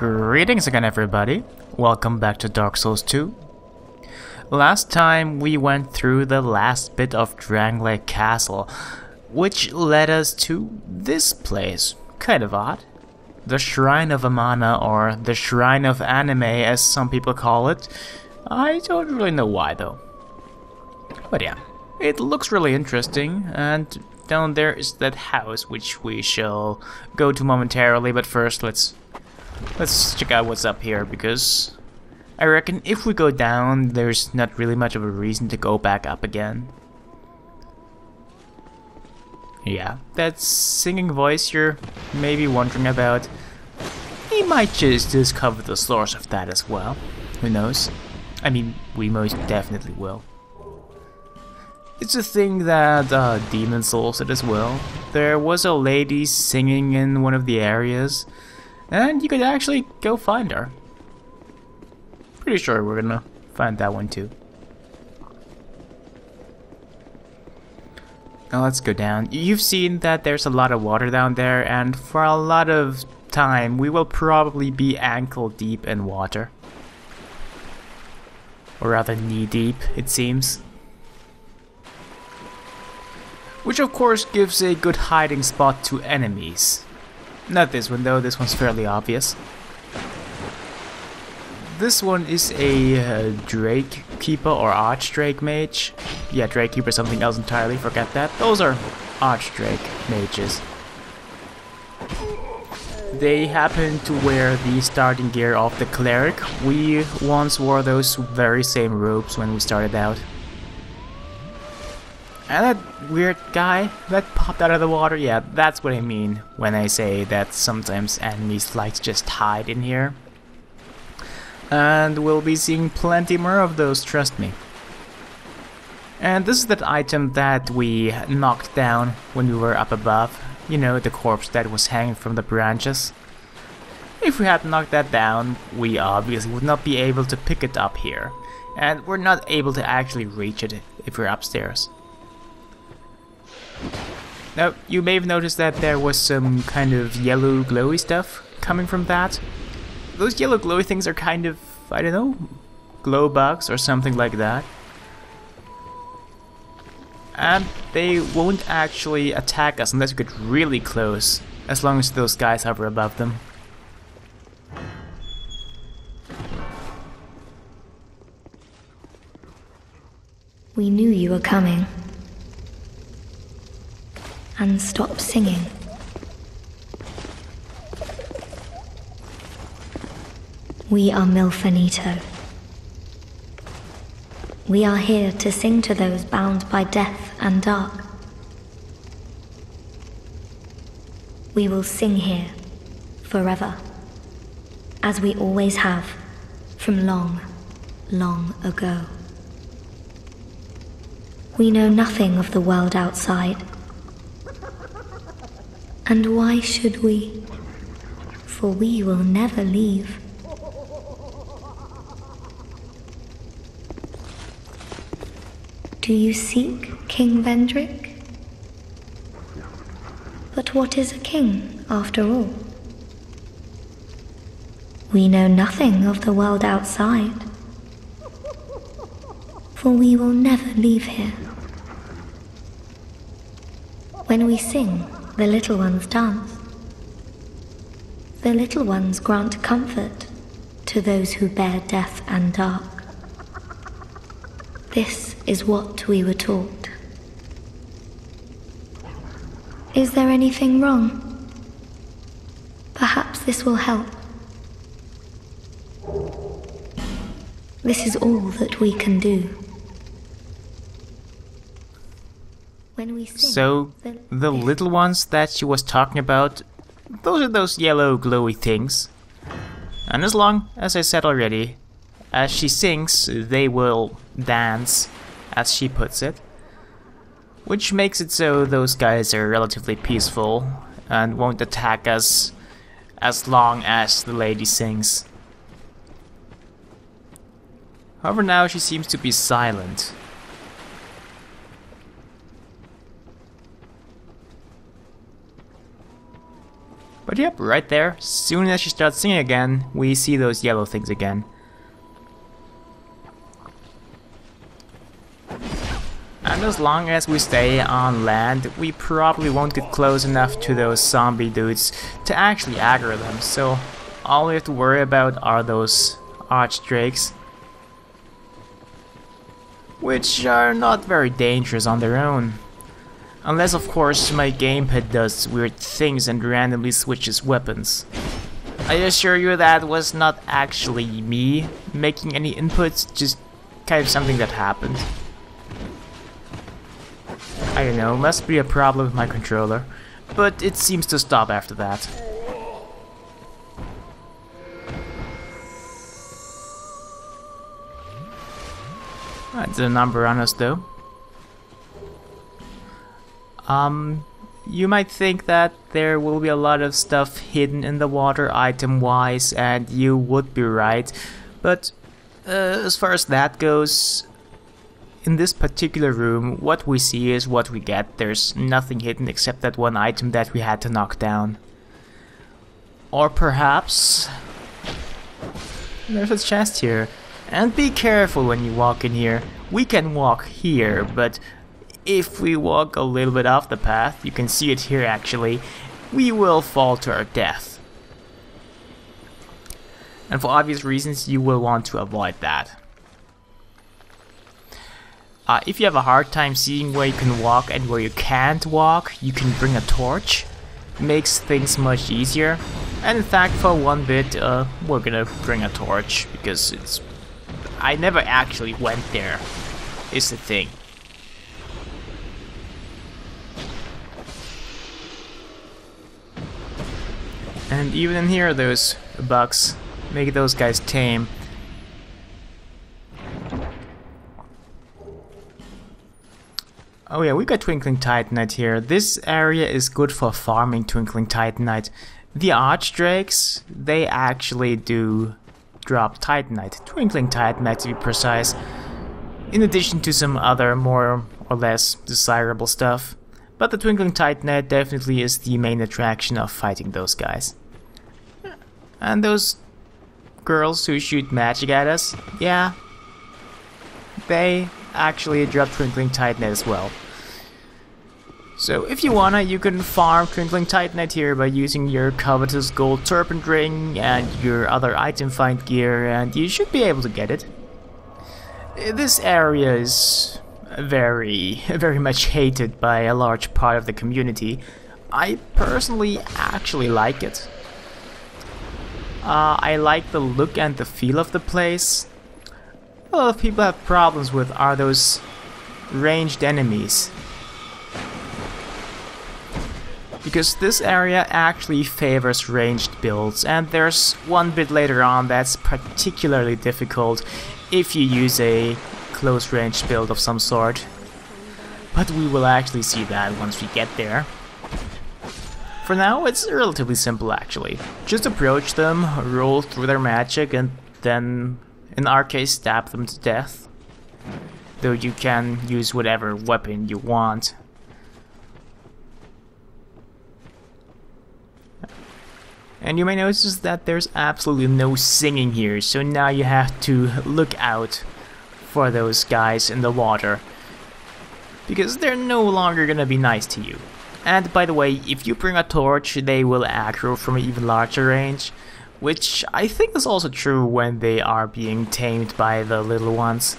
Greetings again, everybody. Welcome back to Dark Souls 2. Last time we went through the last bit of Drangleic Castle, which led us to this place. Kind of odd. The Shrine of Amana, or the Shrine of Anime as some people call it. I don't really know why though. But yeah, it looks really interesting, and down there is that house which we shall go to momentarily, but first let's check out what's up here, because I reckon if we go down, there's not really much of a reason to go back up again. Yeah, that singing voice you're maybe wondering about, we might just discover the source of that as well. Who knows? I mean, we most definitely will. It's a thing that Demon Souls did as well. There was a lady singing in one of the areas, and you could actually go find her. Pretty sure we're gonna find that one too. Now let's go down. You've seen that there's a lot of water down there, and for a lot of time we will probably be ankle deep in water. Or rather knee deep, it seems. Which of course gives a good hiding spot to enemies. Not this one though, this one's fairly obvious. This one is a Drake Keeper or Archdrake Mage. Yeah, Drake Keeper, something else entirely, forget that. Those are Archdrake Mages. They happen to wear the starting gear of the Cleric. We once wore those very same robes when we started out. And that weird guy that popped out of the water, yeah, that's what I mean when I say that sometimes enemies like to just hide in here. And we'll be seeing plenty more of those, trust me. And this is that item that we knocked down when we were up above. You know, the corpse that was hanging from the branches. If we had knocked that down, we obviously would not be able to pick it up here. And we're not able to actually reach it if we're upstairs. Now, you may have noticed that there was some kind of yellow glowy stuff coming from that. Those yellow glowy things are kind of, I don't know, glow bugs or something like that. And they won't actually attack us unless we get really close, as long as those guys hover above them. We knew you were coming. And stop singing. We are Milfanito. We are here to sing to those bound by death and dark. We will sing here forever, as we always have from long, long ago. We know nothing of the world outside. And why should we? For we will never leave. Do you seek King Vendrick? But what is a king, after all? We know nothing of the world outside. For we will never leave here. When we sing, the little ones dance. The little ones grant comfort to those who bear death and dark. This is what we were taught. Is there anything wrong? Perhaps this will help. This is all that we can do. When we sing, So, the little ones that she was talking about, those are those yellow glowy things. And as long as I said already, as she sings, they will dance, as she puts it. Which makes it so those guys are relatively peaceful and won't attack us as long as the lady sings. However, now she seems to be silent. But yep, right there, as soon as she starts singing again, we see those yellow things again. And as long as we stay on land, we probably won't get close enough to those zombie dudes to actually aggro them, so all we have to worry about are those archdrakes, which are not very dangerous on their own. Unless of course my gamepad does weird things and randomly switches weapons. I assure you that was not actually me making any inputs, just kind of something that happened. I don't know, must be a problem with my controller, but it seems to stop after that. That's a number on us though. You might think that there will be a lot of stuff hidden in the water item-wise, and you would be right, but as far as that goes, in this particular room, what we see is what we get. There's nothing hidden except that one item that we had to knock down. Or perhaps there's a chest here. And be careful when you walk in here. We can walk here, but if we walk a little bit off the path, you can see it here actually, we will fall to our death. And for obvious reasons, you will want to avoid that. If you have a hard time seeing where you can walk and where you can't walk, you can bring a torch. Makes things much easier. And in fact, for one bit, we're gonna bring a torch, because it's... I never actually went there, is the thing. And even in here, those bugs make those guys tame. Oh yeah, we got Twinkling Titanite here. This area is good for farming Twinkling Titanite. The Archdrakes, they actually do drop Titanite. Twinkling Titanite to be precise. In addition to some other more or less desirable stuff. But the Twinkling Titanite definitely is the main attraction of fighting those guys. And those girls who shoot magic at us, yeah, they actually drop Twinkling Titanite as well. So if you wanna, you can farm Twinkling Titanite here by using your covetous gold serpent ring and your other item find gear, and you should be able to get it. This area is very much hated by a large part of the community. I personally actually like it. I like the look and the feel of the place. A lot of people have problems with are those ranged enemies. Because this area actually favors ranged builds, and there's one bit later on that's particularly difficult if you use a close range build of some sort. But we will actually see that once we get there. For now, it's relatively simple actually. Just approach them, roll through their magic, and then, in our case, stab them to death. Though you can use whatever weapon you want. And you may notice that there's absolutely no singing here, so now you have to look out for those guys in the water. Because they're no longer gonna be nice to you. And by the way, if you bring a torch, they will aggro from an even larger range, which I think is also true when they are being tamed by the little ones.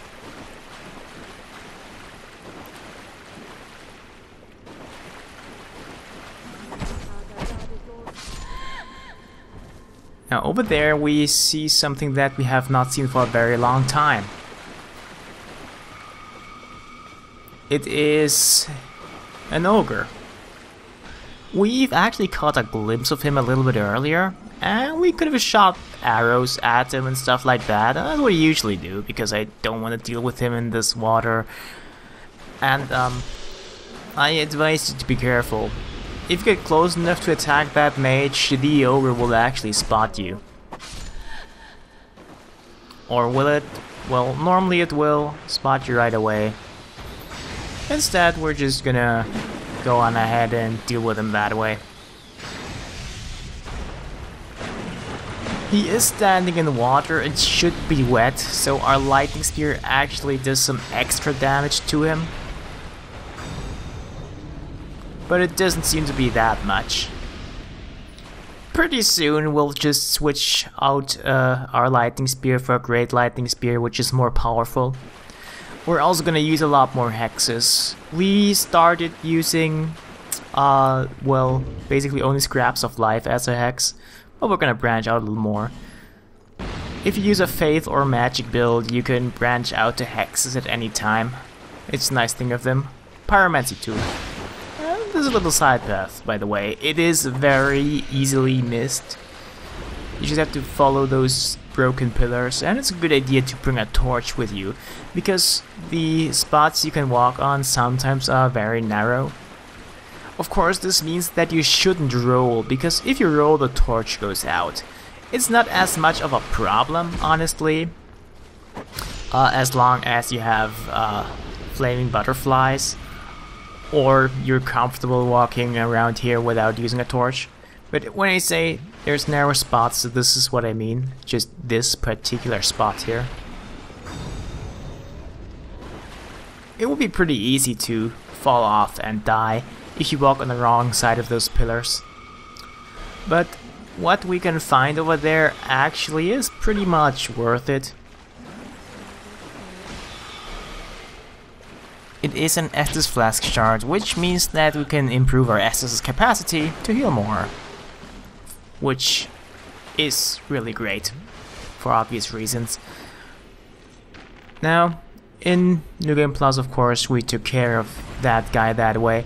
Now over there we see something that we have not seen for a very long time. It is an ogre. We've actually caught a glimpse of him a little bit earlier, and we could have shot arrows at him and stuff like that. That's what I usually do, because I don't want to deal with him in this water. And I advise you to be careful. If you get close enough to attack that mage, the ogre will actually spot you. Or will it? Well, normally it will spot you right away. Instead, we're just gonna go on ahead and deal with him that way. He is standing in the water, it should be wet, so our lightning spear actually does some extra damage to him. But it doesn't seem to be that much. Pretty soon we'll just switch out our lightning spear for a great lightning spear, which is more powerful. We're also gonna use a lot more hexes. We started using, well, basically only scraps of life as a hex. But we're gonna branch out a little more. If you use a faith or magic build, you can branch out to hexes at any time. It's a nice thing of them. Pyromancy too. There's a little side path, by the way. It is very easily missed. You just have to follow those broken pillars, and it's a good idea to bring a torch with you, because the spots you can walk on sometimes are very narrow. Of course, this means that you shouldn't roll, because if you roll, the torch goes out. It's not as much of a problem, honestly, as long as you have flaming butterflies, or you're comfortable walking around here without using a torch. But when I say there's narrow spots, so this is what I mean, just this particular spot here. It will be pretty easy to fall off and die if you walk on the wrong side of those pillars. But what we can find over there actually is pretty much worth it. It is an Estus Flask shard, which means that we can improve our Estus' capacity to heal more. Which is really great, for obvious reasons. Now, in New Game Plus, of course, we took care of that guy that way.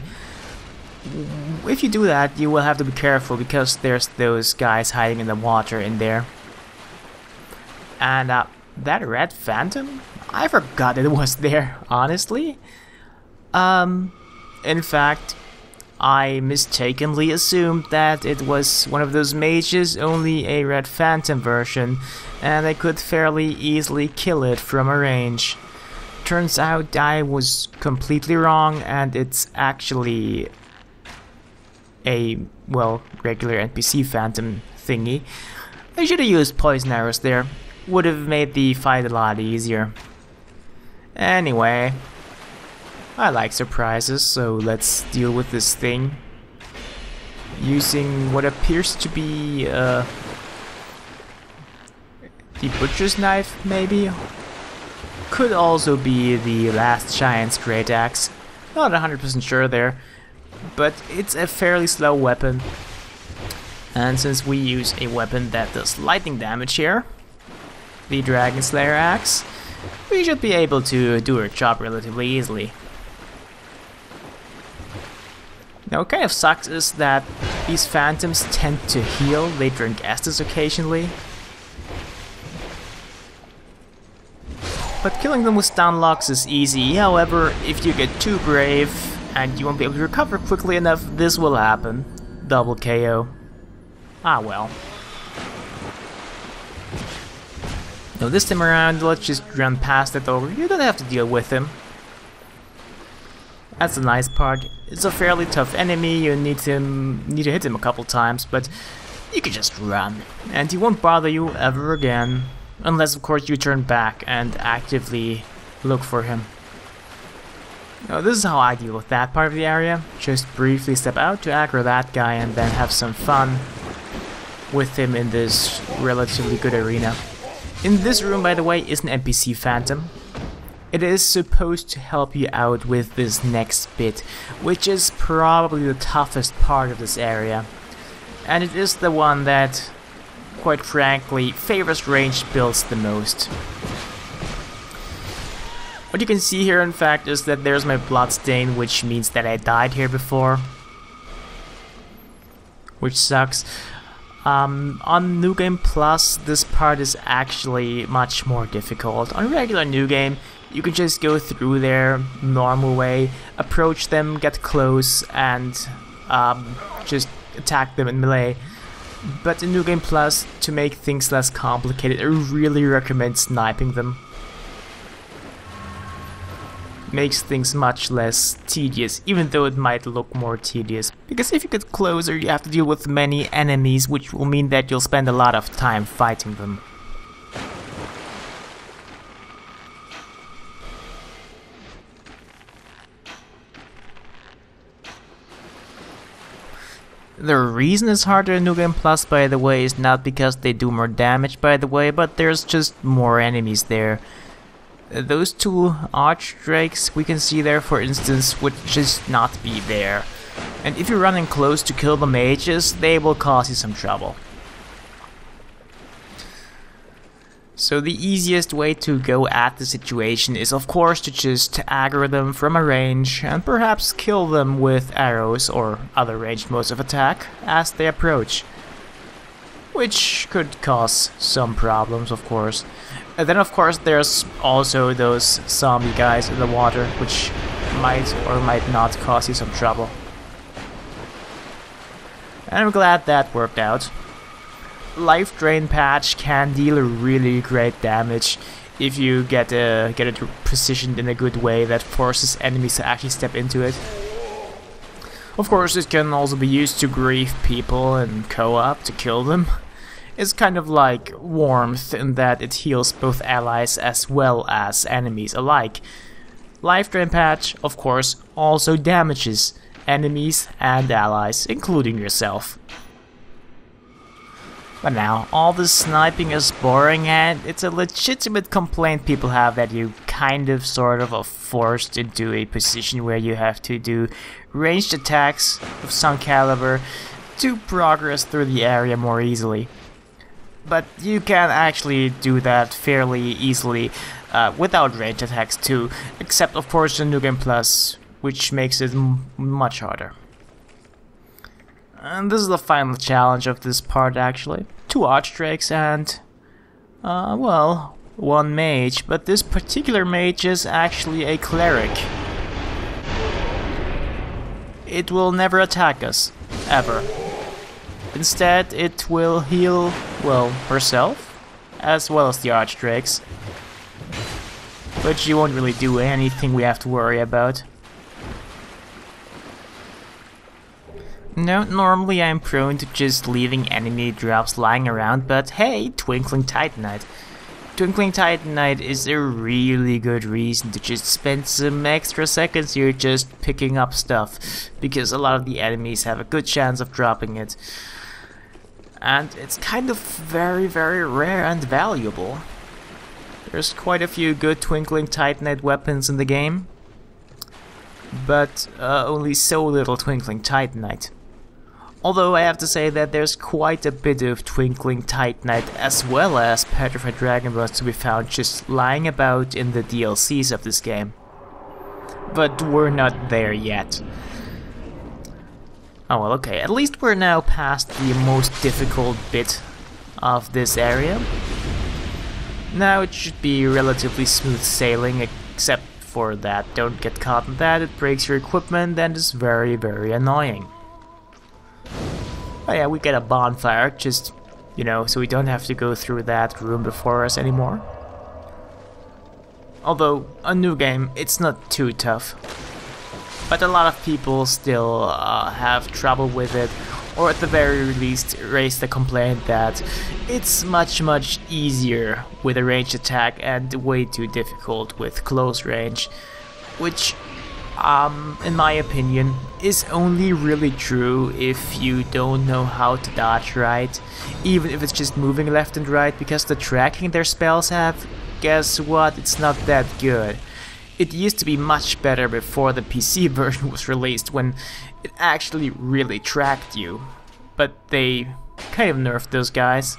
If you do that, you will have to be careful, because there's those guys hiding in the water in there. And that red phantom? I forgot it was there, honestly. In fact, I mistakenly assumed that it was one of those mages, only a red phantom version, and I could fairly easily kill it from a range. Turns out I was completely wrong, and it's actually a, well, regular NPC phantom thingy. I should have used poison arrows there. Would have made the fight a lot easier. Anyway, I like surprises, so let's deal with this thing using what appears to be the butcher's knife, maybe? Could also be the last giant's great axe. Not 100% sure there, but it's a fairly slow weapon. And since we use a weapon that does lightning damage here, the Dragon Slayer axe, we should be able to do our job relatively easily. Now, what kind of sucks is that these phantoms tend to heal. They drink Estus occasionally. But killing them with stun locks is easy. However, if you get too brave and you won't be able to recover quickly enough, this will happen. Double KO. Ah well. Now this time around, let's just run past it over. You don't have to deal with him. That's the nice part. It's a fairly tough enemy, you need to hit him a couple times, but you can just run. And he won't bother you ever again. Unless of course you turn back and actively look for him. Now this is how I deal with that part of the area. Just briefly step out to aggro that guy and then have some fun with him in this relatively good arena. In this room, by the way, is an NPC phantom. It is supposed to help you out with this next bit, which is probably the toughest part of this area. And it is the one that, quite frankly, favors ranged builds the most. What you can see here, in fact, is that there's my bloodstain, which means that I died here before. Which sucks. On New Game Plus, this part is actually much more difficult. On regular New Game, you can just go through their normal way, approach them, get close, and just attack them in melee. But in New Game Plus, to make things less complicated, I really recommend sniping them. makes things much less tedious, even though it might look more tedious. Because if you get closer, you have to deal with many enemies, which will mean that you'll spend a lot of time fighting them. The reason it's harder in New Game Plus, by the way, is not because they do more damage, by the way, but there's just more enemies there. Those two archdrakes we can see there, for instance, would just not be there. And if you're running close to kill the mages, they will cause you some trouble. So the easiest way to go at the situation is of course to just aggro them from a range and perhaps kill them with arrows or other ranged modes of attack as they approach. Which could cause some problems, of course. And then of course there's also those zombie guys in the water, which might or might not cause you some trouble. And I'm glad that worked out. Life Drain Patch can deal really great damage if you get it positioned in a good way that forces enemies to actually step into it. Of course, it can also be used to grief people and co-op to kill them. It's kind of like Warmth in that it heals both allies as well as enemies alike. Life Drain Patch, of course, also damages enemies and allies, including yourself. But now, all this sniping is boring, and it's a legitimate complaint people have that you kind of sort of are forced into a position where you have to do ranged attacks of some caliber to progress through the area more easily. But you can actually do that fairly easily without ranged attacks too, except of course in New Game Plus, which makes it much harder. And this is the final challenge of this part actually. 2 archdrakes and, well, 1 mage, but this particular mage is actually a cleric. It will never attack us, ever. Instead, it will heal, well, herself, as well as the archdrakes. But she won't really do anything we have to worry about. No, normally I'm prone to just leaving enemy drops lying around, but hey, Twinkling Titanite. Twinkling Titanite is a really good reason to just spend some extra seconds here just picking up stuff, because a lot of the enemies have a good chance of dropping it. And it's kind of very rare and valuable. There's quite a few good Twinkling Titanite weapons in the game, but only so little Twinkling Titanite. Although I have to say that there's quite a bit of Twinkling Titanite as well as Petrified Dragon Bones to be found just lying about in the DLCs of this game. But we're not there yet. Oh well, okay, at least we're now past the most difficult bit of this area. Now it should be relatively smooth sailing, except for that. Don't get caught in that, it breaks your equipment and is very annoying. Oh yeah, we get a bonfire, just, you know, so we don't have to go through that room before us anymore. Although, a new game, it's not too tough. But a lot of people still have trouble with it, or at the very least raise the complaint that it's much easier with a ranged attack and way too difficult with close range, which in my opinion is only really true if you don't know how to dodge right, even if it's just moving left and right, because the tracking their spells have, guess what, it's not that good. It used to be much better before the PC version was released, when it actually really tracked you. But they kind of nerfed those guys.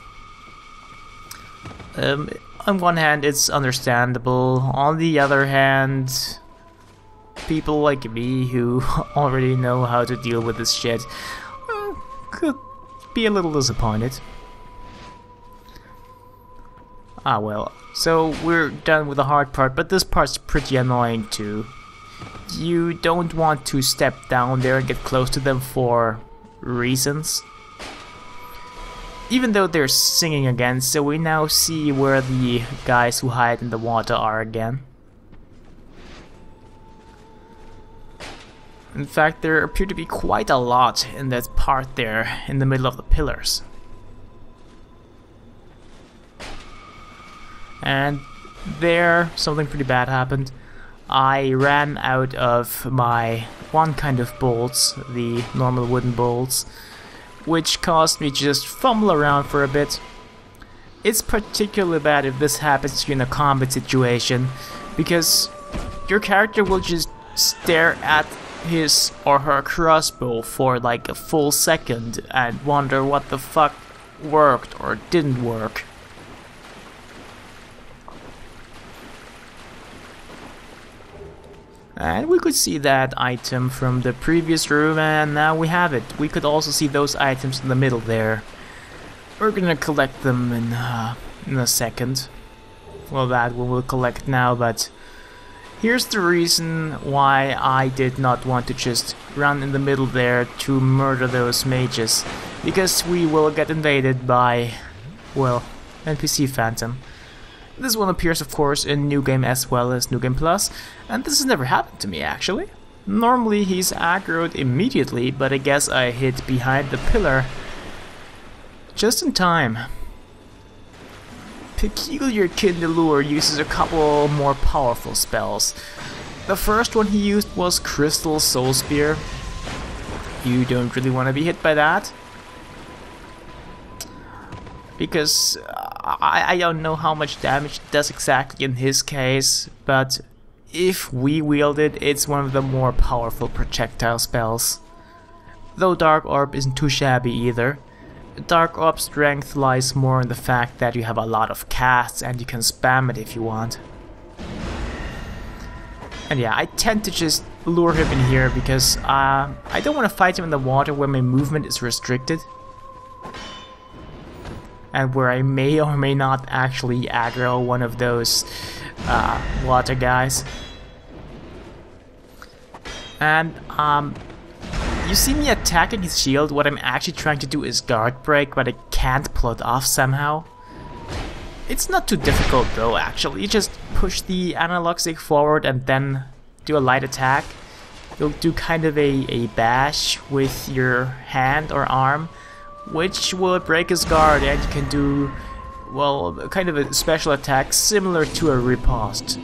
On one hand, it's understandable. On the other hand, people like me who already know how to deal with this shit could be a little disappointed. Ah well, so we're done with the hard part, but this part's pretty annoying too. You don't want to step down there and get close to them for reasons. Even though they're singing again, so we now see where the guys who hide in the water are again. In fact, there appear to be quite a lot in that part there in the middle of the pillars. And there, something pretty bad happened. I ran out of my one kind of bolts, the normal wooden bolts, which caused me to just fumble around for a bit. It's particularly bad if this happens to you in a combat situation, because your character will just stare at his or her crossbow for like a full second and wonder what the fuck worked or didn't work. And we could see that item from the previous room, and now we have it. We could also see those items in the middle there. We're gonna collect them in a second. Well, that we will collect now, but here's the reason why I did not want to just run in the middle there to murder those mages. Because we will get invaded by, well, NPC Phantom. This one appears, of course, in New Game as well as New Game Plus, and this has never happened to me, actually. Normally he's aggroed immediately, but I guess I hid behind the pillar just in time. Peculiar Kindlelure uses a couple more powerful spells. The first one he used was Crystal Soul Spear. You don't really want to be hit by that, because I don't know how much damage it does exactly in his case, but if we wield it, it's one of the more powerful projectile spells. Though Dark Orb isn't too shabby either. Dark Orb's strength lies more in the fact that you have a lot of casts and you can spam it if you want. And yeah, I tend to just lure him in here because I don't want to fight him in the water where my movement is restricted. And where I may or may not actually aggro one of those water guys. And you see me attacking his shield. What I'm actually trying to do is guard break, but I can't pull it off somehow. It's not too difficult though, actually. You just push the analog stick forward and then do a light attack. You'll do kind of a bash with your hand or arm, which will break his guard, and you can do, well, kind of a special attack similar to a riposte.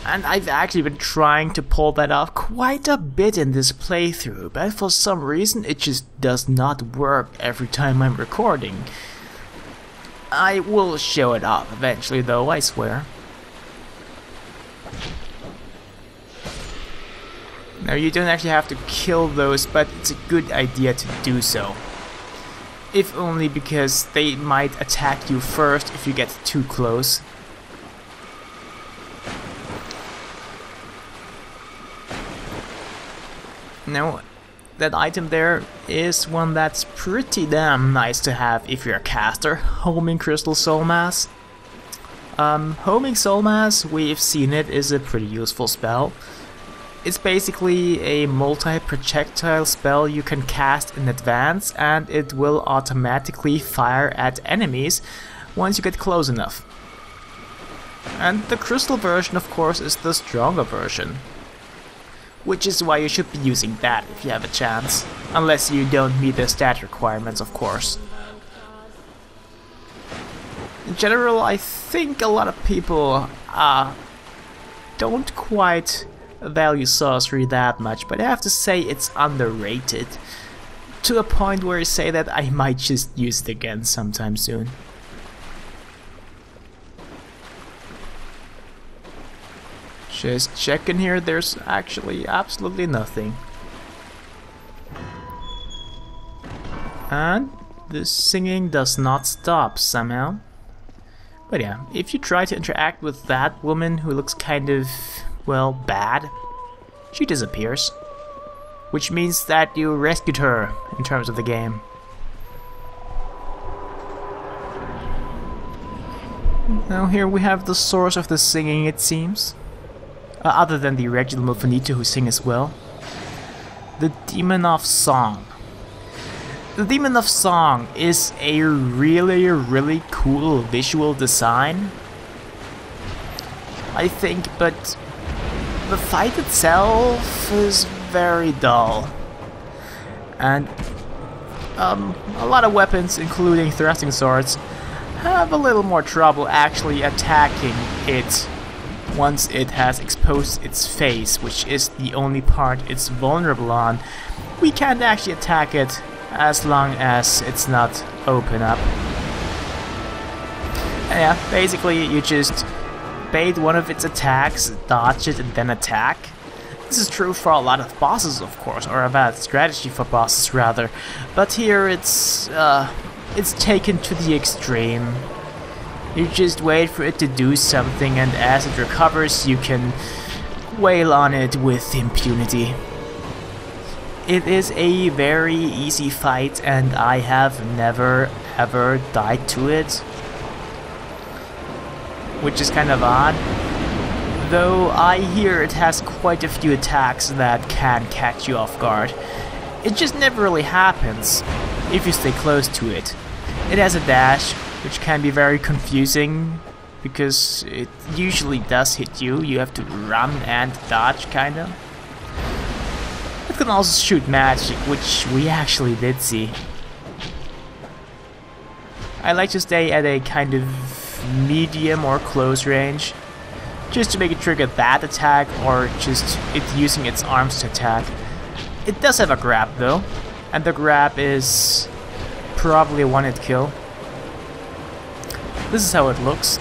And I've actually been trying to pull that off quite a bit in this playthrough, but for some reason it just does not work every time I'm recording. I will show it off eventually though, I swear. Now you don't actually have to kill those, but it's a good idea to do so. If only because they might attack you first if you get too close. Now, that item there is one that's pretty damn nice to have if you're a caster, Homing Crystal Soul Mass. Homing Soul Mass, we've seen it, is a pretty useful spell. It's basically a multi-projectile spell you can cast in advance, and it will automatically fire at enemies once you get close enough. And the crystal version, of course, is the stronger version. Which is why you should be using that if you have a chance. Unless you don't meet the stat requirements, of course. In general, I think a lot of people don't quite value sorcery that much, but I have to say it's underrated. To a point where I say that I might just use it again sometime soon. Just checking here, there's actually absolutely nothing. And the singing does not stop somehow. But yeah, if you try to interact with that woman who looks kind of, well, bad, she disappears. Which means that you rescued her in terms of the game. Now here we have the source of the singing, it seems. Other than the regular Milfanito who sing as well. The Demon of Song. The Demon of Song is a really cool visual design, I think, but the fight itself is very dull. And a lot of weapons, including thrusting swords, have a little more trouble actually attacking it once it has exposed its face, which is the only part it's vulnerable on. We can't actually attack it as long as it's not open up. And yeah, basically you just bait one of its attacks, dodge it, and then attack. This is true for a lot of bosses, of course, or a bad strategy for bosses rather, but here it's taken to the extreme. You just wait for it to do something, and as it recovers you can wail on it with impunity. It is a very easy fight, and I have never ever died to it, which is kind of odd. Though I hear it has quite a few attacks that can catch you off guard. It just never really happens if you stay close to it. It has a dash, which can be very confusing because it usually does hit you. You have to run and dodge, kinda. It can also shoot magic, which we actually did see. I like to stay at a kind of medium or close range, just to make it trigger that attack, or just it using its arms to attack. It does have a grab though, and the grab is probably a one-hit kill. This is how it looks.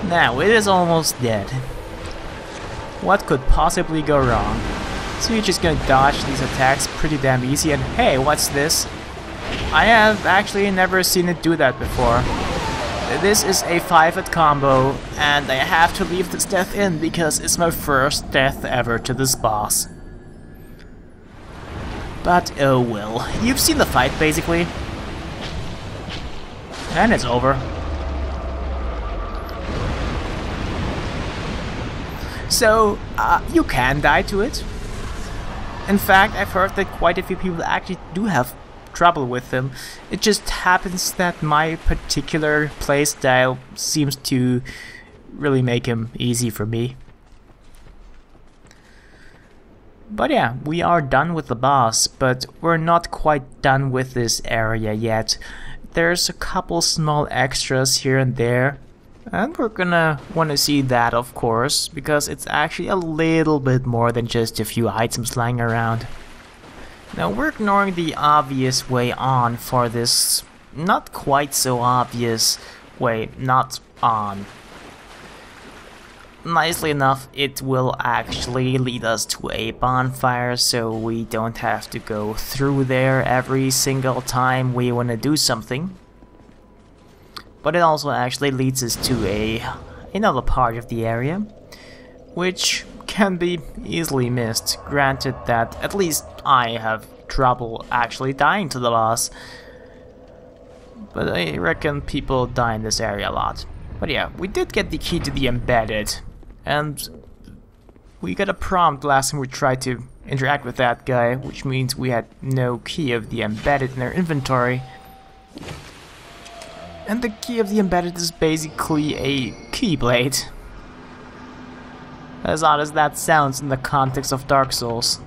Now it is almost dead. What could possibly go wrong? So you're just gonna dodge these attacks pretty damn easy, and hey, what's this? I have actually never seen it do that before. This is a 5-hit combo, and I have to leave this death in because it's my first death ever to this boss. But oh well, you've seen the fight basically. And it's over. So, you can die to it. In fact, I've heard that quite a few people actually do have trouble with them. It just happens that my particular playstyle seems to really make him easy for me. But yeah, we are done with the boss, but we're not quite done with this area yet. There's a couple small extras here and there, and we're gonna want to see that, of course, because it's actually a little bit more than just a few items lying around. Now we're ignoring the obvious way on for this not quite so obvious way not on. Nicely enough, it will actually lead us to a bonfire, so we don't have to go through there every single time we want to do something. But it also actually leads us to another part of the area, which can be easily missed, granted that at least I have trouble actually dying to the boss. But I reckon people die in this area a lot. But yeah, we did get the key to the embedded, and we got a prompt last time we tried to interact with that guy, which means we had no key of the embedded in our inventory. And the key of the embedded is basically a keyblade. As odd as that sounds in the context of Dark Souls.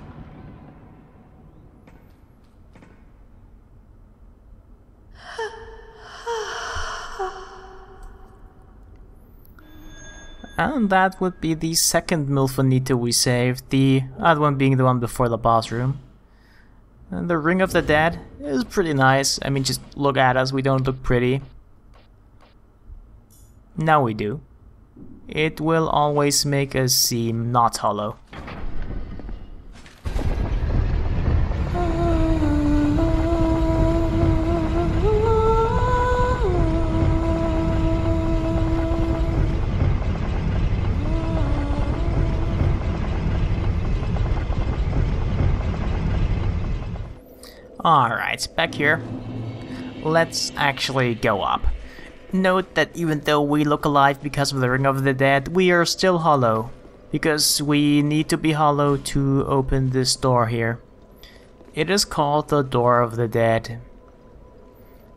And that would be the second Milfonito we saved, the other one being the one before the boss room. And the Ring of the Dead is pretty nice. I mean, just look at us, we don't look pretty. Now we do. It will always make us seem not hollow. Alright, back here. Let's actually go up. Note that even though we look alive because of the Ring of the Dead, we are still hollow. Because we need to be hollow to open this door here. It is called the Door of the Dead.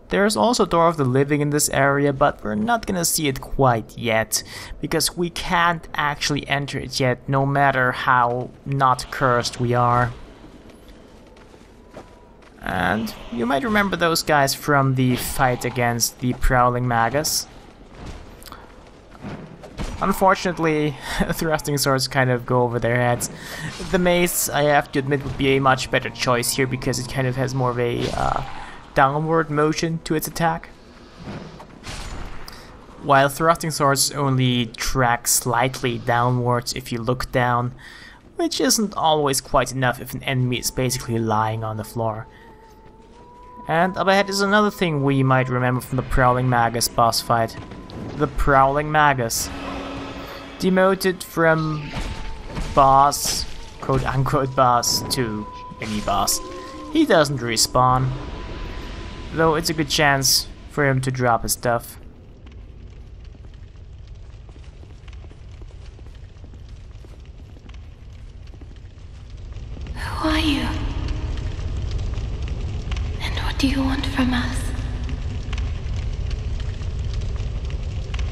There's also Door of the Living in this area, but we're not gonna see it quite yet, because we can't actually enter it yet, no matter how not cursed we are. And you might remember those guys from the fight against the Prowling Magus. Unfortunately, thrusting swords kind of go over their heads. The mace, I have to admit, would be a much better choice here because it kind of has more of a downward motion to its attack. While thrusting swords only track slightly downwards if you look down, which isn't always quite enough if an enemy is basically lying on the floor. And up ahead is another thing we might remember from the Prowling Magus boss fight. The Prowling Magus. Demoted from boss, quote-unquote boss, to mini-boss. He doesn't respawn, though it's a good chance for him to drop his stuff. Who are you? And what do you want from us?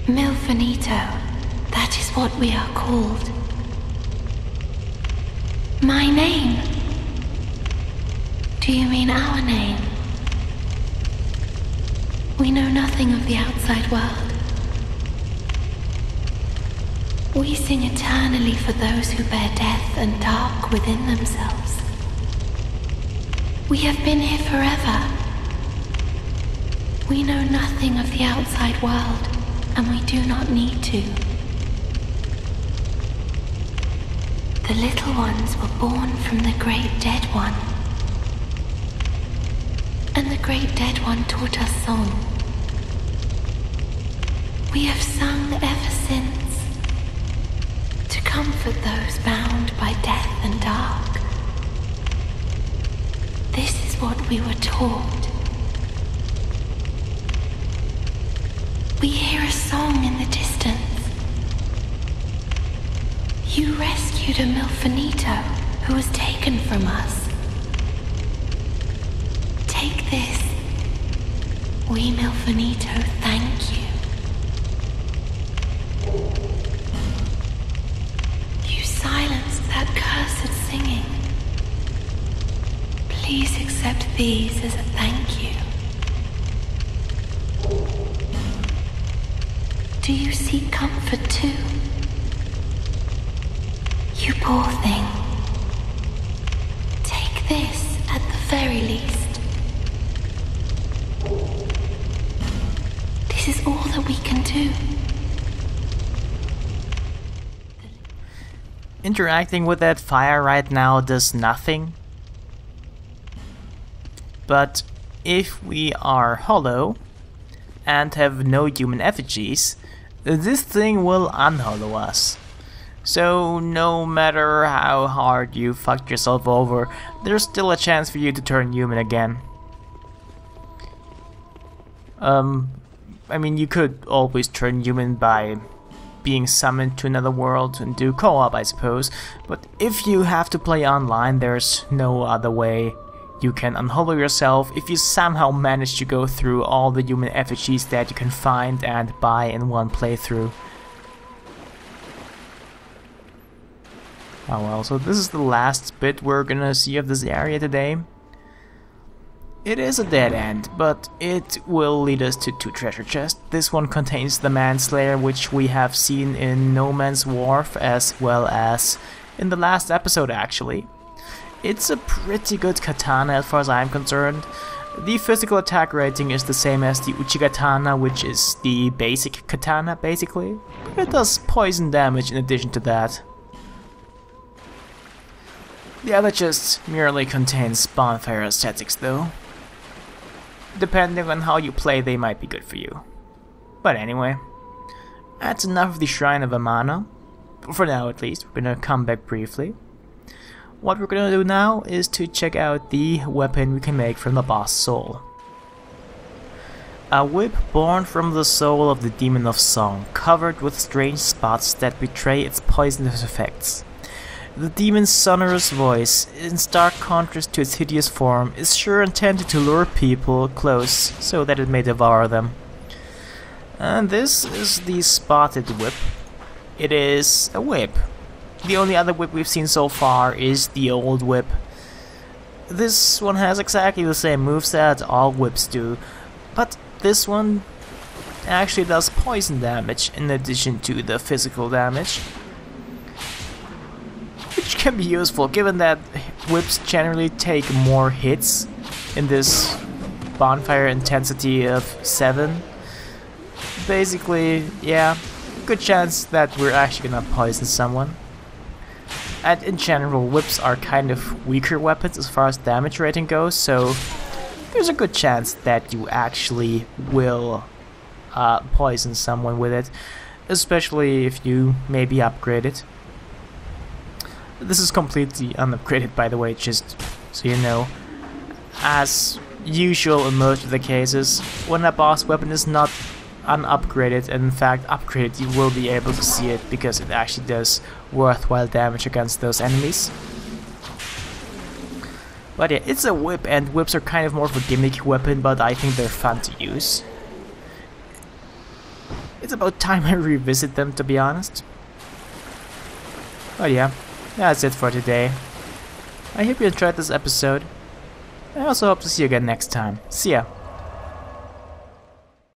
Milfinito. That is what we are called. My name? Do you mean our name? We know nothing of the outside world. We sing eternally for those who bear death and dark within themselves. We have been here forever. We know nothing of the outside world, and we do not need to. The little ones were born from the great dead one. And the great dead one taught us song. We have sung ever since, to comfort those bound by death and dark. This is what we were taught. We hear a song in the distance. You rescued a Milfinito who was taken from us. Take this. We Milfinito thank you. You silenced that cursed singing. Please accept these as a thank you. Do you seek comfort too? You poor thing. Take this at the very least. This is all that we can do. Interacting with that fire right now does nothing. But if we are hollow and have no human effigies, this thing will unhollow us. So no matter how hard you fucked yourself over, there's still a chance for you to turn human again. I mean, you could always turn human by being summoned to another world and do co-op, I suppose, but if you have to play online, there's no other way you can unhollow yourself if you somehow manage to go through all the human effigies that you can find and buy in one playthrough. Oh well, so this is the last bit we're gonna see of this area today. It is a dead end, but it will lead us to two treasure chests. This one contains the Manslayer, which we have seen in No Man's Wharf as well as in the last episode actually. It's a pretty good katana as far as I'm concerned. The physical attack rating is the same as the Uchigatana, which is the basic katana basically. It does poison damage in addition to that. The other chest merely contains bonfire aesthetics though. Depending on how you play, they might be good for you. But anyway, that's enough of the Shrine of Amana. For now at least, we're gonna come back briefly. What we're gonna do now is to check out the weapon we can make from the boss soul. A whip born from the soul of the Demon of Song, covered with strange spots that betray its poisonous effects. The demon's sonorous voice, in stark contrast to its hideous form, is sure intended to lure people close so that it may devour them. And this is the spotted whip. It is a whip. The only other whip we've seen so far is the old whip. This one has exactly the same moveset all whips do, but this one actually does poison damage in addition to the physical damage, which can be useful given that whips generally take more hits in this bonfire intensity of 7. Basically, yeah, good chance that we're actually gonna poison someone. And in general, whips are kind of weaker weapons as far as damage rating goes, so there's a good chance that you actually will poison someone with it, especially if you maybe upgrade it. This is completely unupgraded, by the way, just so you know. As usual in most of the cases, when a boss weapon is not unupgraded, and in fact upgraded, you will be able to see it because it actually does worthwhile damage against those enemies. But yeah, it's a whip, and whips are kind of more of a gimmicky weapon, but I think they're fun to use. It's about time I revisit them, to be honest. But yeah, that's it for today. I hope you enjoyed this episode. I also hope to see you again next time. See ya!